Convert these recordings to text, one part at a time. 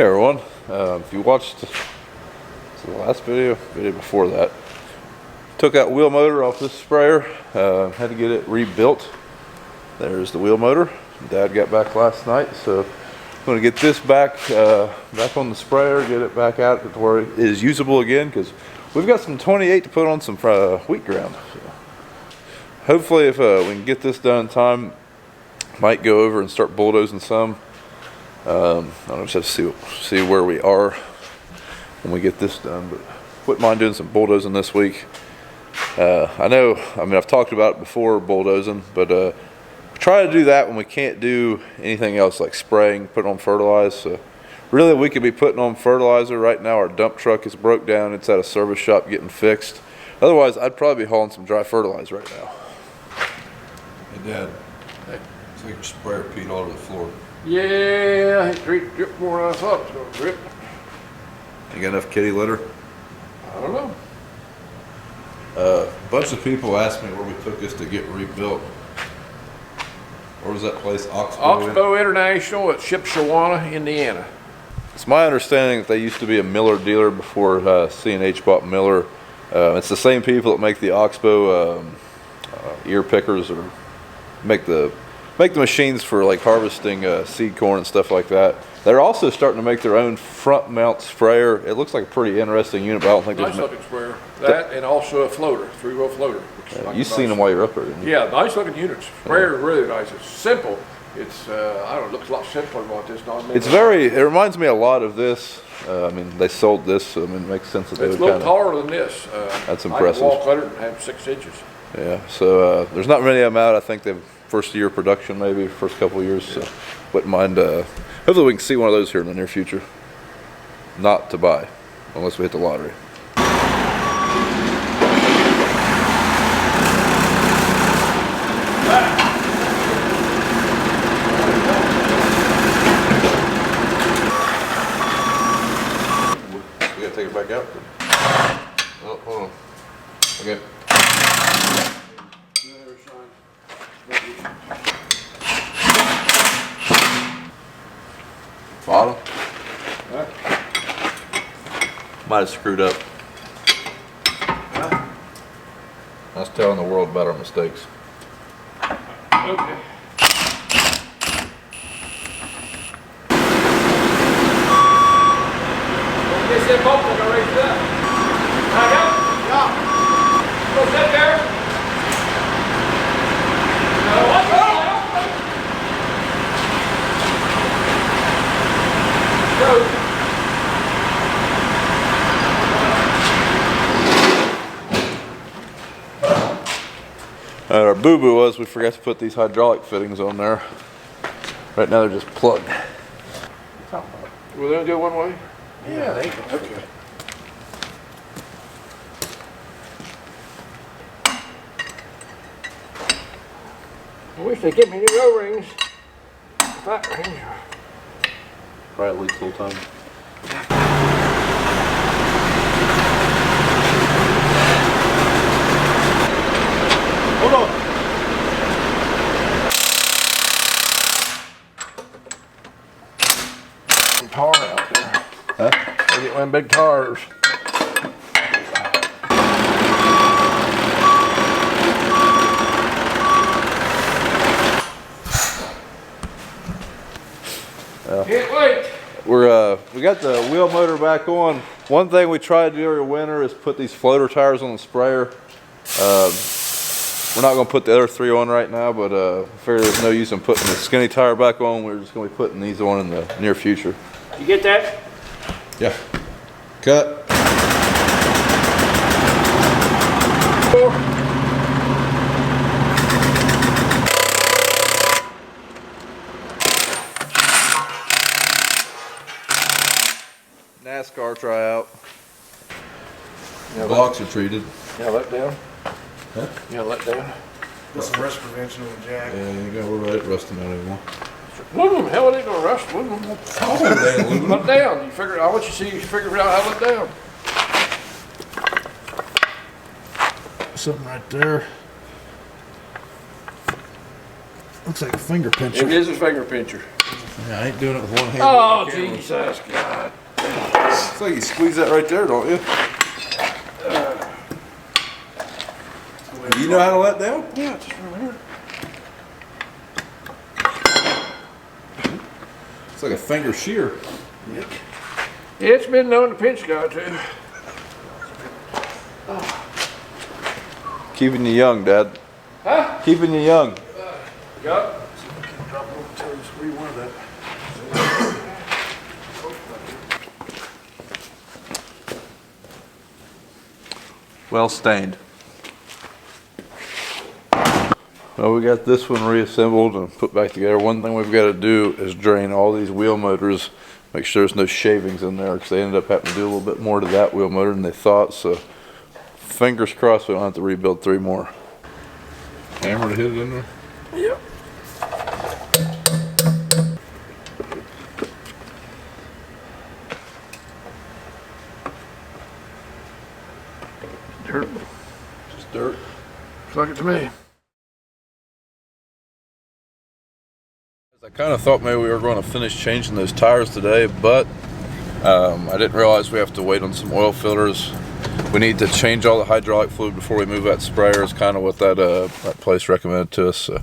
Hey everyone, if you watched the last video before that, took out wheel motor off this sprayer, had to get it rebuilt. There's the wheel motor. Dad got back last night, so I'm going to get this back on the sprayer, get it back out to where it is usable again, because we've got some 28 to put on some wheat ground. So hopefully if we can get this done in time, might go over and start bulldozing some. I just have to see where we are when we get this done, but wouldn't mind doing some bulldozing this week. I've talked about it before, bulldozing, but try to do that when we can't do anything else like spraying, putting on fertilizer. So really we could be putting on fertilizer. Right now our dump truck is broke down, it's at a service shop getting fixed. Otherwise I'd probably be hauling some dry fertilizer right now. Hey Dad, it's like your sprayer peed all over the floor. Yeah, it dripped more than I thought it was going to drip. You got enough kitty litter? I don't know. A bunch of people asked me where we took this to get rebuilt. Where was that place? Oxbow International at Shipshewana, Indiana. It's my understanding that they used to be a Miller dealer before C&H bought Miller. It's the same people that make the Oxbow ear pickers, or make the machines for like harvesting seed corn and stuff like that. They're also starting to make their own front mount sprayer. It looks like a pretty interesting unit, but I don't think nice looking sprayer. That and also a floater, 3-row floater. You've seen them while you're up there, didn't you? Yeah, nice looking units. Sprayer is really nice. It's simple. It's I don't know, it looks a lot simpler than what this does. It reminds me a lot of this. They sold this, so it makes sense that they would it's a little taller than this. That's impressive. I can walk under it and have 6 inches. Yeah, so there's not many of them out. I think they've first year production, maybe first couple of years. So wouldn't mind. Hopefully we can see one of those here in the near future. Not to buy, unless we hit the lottery. We gotta take it back out. Oh, hold on. Okay. Bottom? Might have screwed up. That's telling the world about our mistakes. Okay. Get that bolt to go right there. Back up? Yeah. Go sit there. Watch out. Our boo-boo was we forgot to put these hydraulic fittings on there. Right now they're just plugged. Will they go one way? Yeah, they go. Okay. I wish they'd give me new O-rings. Flat rings. Probably leaks the whole time. Hold on. Some tar out there. Huh? I get one big tars. Can't wait. We got the wheel motor back on. One thing we tried to do every winter is put these floater tires on the sprayer. We're not going to put the other 3 on right now, but I figured there's no use in putting the skinny tire back on. We're just going to be putting these on in the near future. You get that? Yeah. Cut. NASCAR tryout. Yeah, Blocks are treated. Yeah, let down. Huh? Yeah, let down. Got some rust prevention on the jack. Yeah, you got worry about it rusting out anymore. Aluminum, hell, it ain't gonna rust. Aluminum. Let down. I want you to see you figure out how to let down. Something right there. Looks like a finger pincher. It is a finger pincher. There's a Yeah, I ain't doing it with one hand. Oh, Jesus, God. It's like you squeeze that right there, don't you? You know how to let down? Yeah, just right here. It's like a finger shear. Yep. It's been known to pinch guy too. Keeping you young, Dad. Huh? Keeping you young. Yup. Drop it over and tell you where you wanted that. Well stained. Well, we got this one reassembled and put back together. One thing we've got to do is drain all these wheel motors, make sure there's no shavings in there, because they ended up having to do a little bit more to that wheel motor than they thought. So fingers crossed we don't have to rebuild 3 more. Hammer to hit it in there? Yep. Dirt. Just dirt. Looks like it to me. I kind of thought maybe we were going to finish changing those tires today, but I didn't realize we have to wait on some oil filters. We need to change all the hydraulic fluid before we move that sprayer is kind of what that place recommended to us. So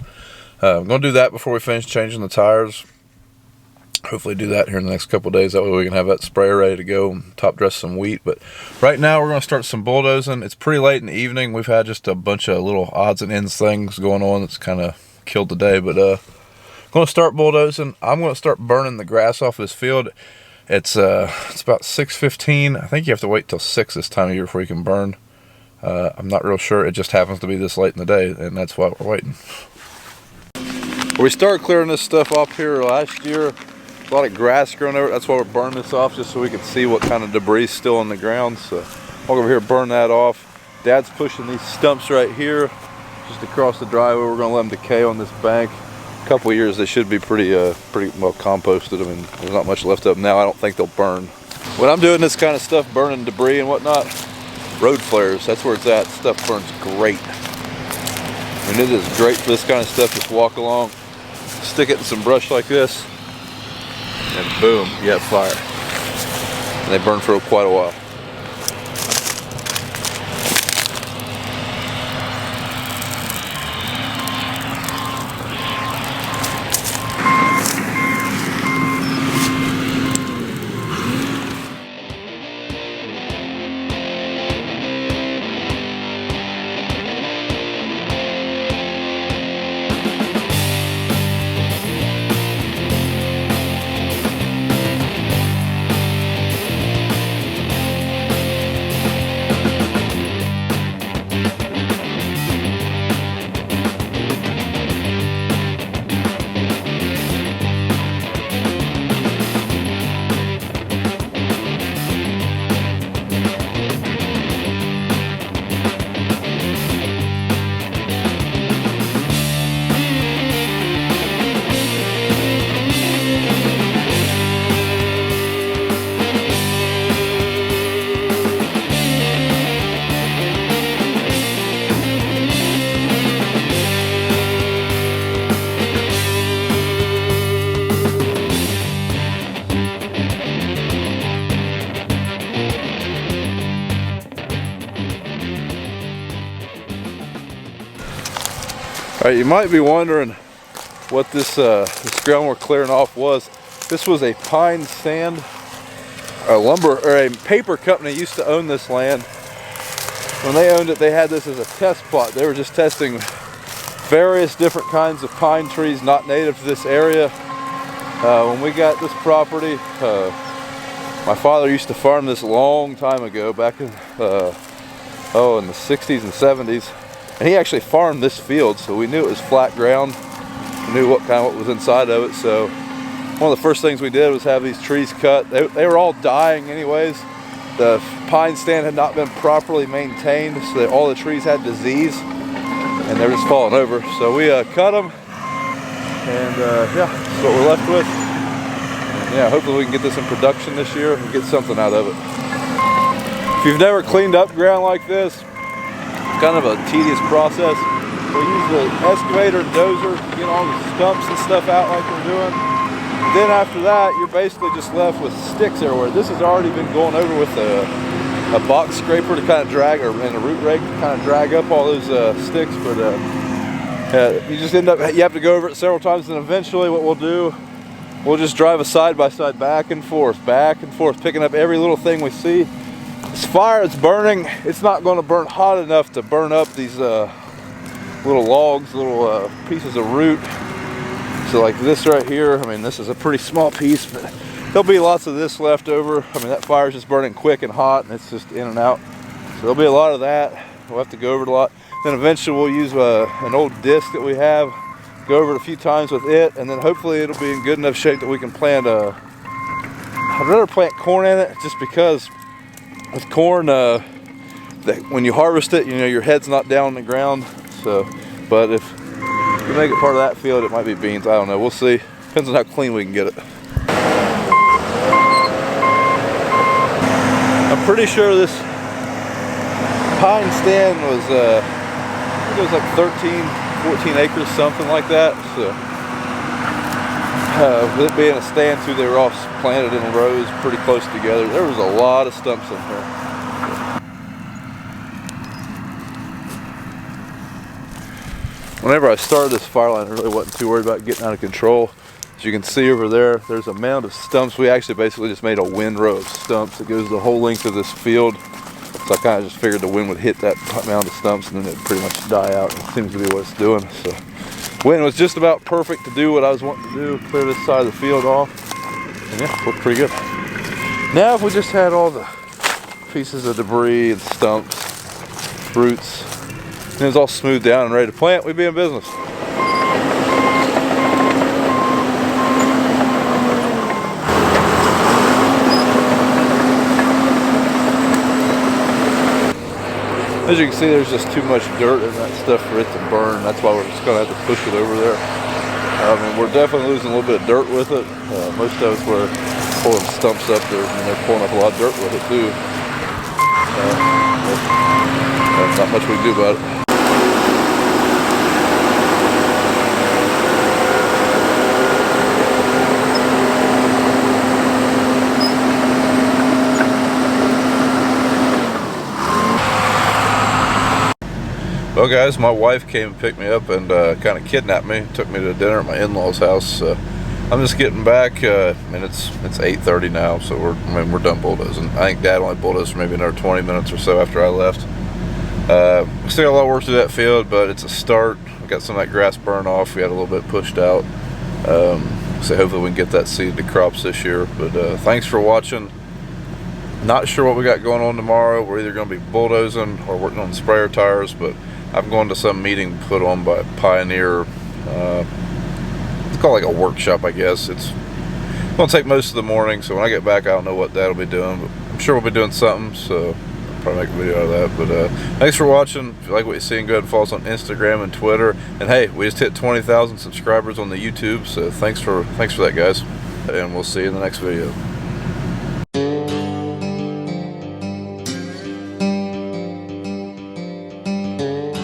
I'm going to do that before we finish changing the tires. Hopefully do that here in the next couple of days. That way we can have that sprayer ready to go and top dress some wheat. But right now we're going to start some bulldozing. It's pretty late in the evening. We've had just a bunch of little odds and ends things going on that's kind of killed the day. But going to start bulldozing. I'm going to start burning the grass off this field. It's about 6:15. I think you have to wait till 6 this time of year before you can burn. I'm not real sure. It just happens to be this late in the day, and that's why we're waiting. We started clearing this stuff off here last year. A lot of grass growing over it. That's why we're burning this off, just so we can see what kind of debris is still on the ground. So I'll go over here and burn that off. Dad's pushing these stumps right here, just across the driveway. We're going to let them decay on this bank. A couple of years they should be pretty well composted. I mean, there's not much left of them now. I don't think they'll burn. When I'm doing this kind of stuff, burning debris and whatnot, road flares, that's where it's at. Stuff burns great. I mean, it is great for this kind of stuff. Just walk along, stick it in some brush like this, and boom, you have fire. And they burn for quite a while. All right, you might be wondering what this ground we're clearing off was. This was a pine sand, a paper company used to own this land. When they owned it, they had this as a test plot. They were just testing various different kinds of pine trees not native to this area. When we got this property, my father used to farm this a long time ago, back in in the 60s and 70s. And he actually farmed this field, so we knew it was flat ground. We knew what was inside of it. So one of the first things we did was have these trees cut. They were all dying anyways. The pine stand had not been properly maintained, so all the trees had disease, and they're just falling over. So we cut them, and yeah, that's what we're left with. And yeah, hopefully we can get this in production this year and get something out of it. If you've never cleaned up ground like this, kind of a tedious process. We use the excavator and dozer to get all the stumps and stuff out like we're doing. Then after that, you're basically just left with sticks everywhere. This has already been going over with a box scraper to kind of drag, or and a root rake to kind of drag up all those sticks. But you just end up, you have to go over it several times, and eventually what we'll do, we'll just drive a side-by-side back and forth, picking up every little thing we see. This fire is burning. It's not going to burn hot enough to burn up these little logs, little pieces of root. So like this right here, I mean, this is a pretty small piece, but there'll be lots of this left over. I mean, that fire's just burning quick and hot, and it's just in and out. So there'll be a lot of that. We'll have to go over it a lot. Then eventually we'll use an old disc that we have, go over it a few times with it, and then hopefully it'll be in good enough shape that we can plant I'd rather plant corn in it, just because with corn, when you harvest it, you know, your head's not down on the ground. So, but if you make it part of that field, it might be beans. I don't know. We'll see. Depends on how clean we can get it. I'm pretty sure this pine stand was, I think it was like 13, 14 acres, something like that. So, with it being a stand too, they were all planted in rows pretty close together. There was a lot of stumps in here. Whenever I started this fire line, I really wasn't too worried about getting out of control. As you can see over there, there's a mound of stumps. We actually basically just made a windrow of stumps that goes the whole length of this field. So I kind of just figured the wind would hit that mound of stumps and then it'd pretty much die out. It seems to be what it's doing. So wind was just about perfect to do what I was wanting to do, clear this side of the field off. And yeah, looked pretty good. Now if we just had all the pieces of debris and stumps, roots, and it was all smoothed down and ready to plant, we'd be in business. As you can see, there's just too much dirt in that stuff for it to burn. That's why we're just going to have to push it over there. I mean, we're definitely losing a little bit of dirt with it. Most of us were pulling stumps up there, and they're pulling up a lot of dirt with it too. There's not much we can do about it. Well guys, my wife came and picked me up and kind of kidnapped me, took me to dinner at my in-laws' house. I'm just getting back, and it's 8:30 now, so we're done bulldozing. I think Dad only bulldozed for maybe another 20 minutes or so after I left. We still got a lot of work to do that field, but it's a start. We got some of that grass burned off. We had a little bit pushed out. So hopefully we can get that seed to crops this year. But thanks for watching. Not sure what we got going on tomorrow. We're either going to be bulldozing or working on the sprayer tires, but I'm going to some meeting put on by Pioneer. It's called like a workshop, I guess. It's going to take most of the morning, so when I get back, I don't know what Dad will be doing, but I'm sure we'll be doing something, so I'll probably make a video out of that. But thanks for watching. If you like what you see, go ahead and follow us on Instagram and Twitter. And hey, we just hit 20,000 subscribers on the YouTube, so thanks for that, guys. And we'll see you in the next video.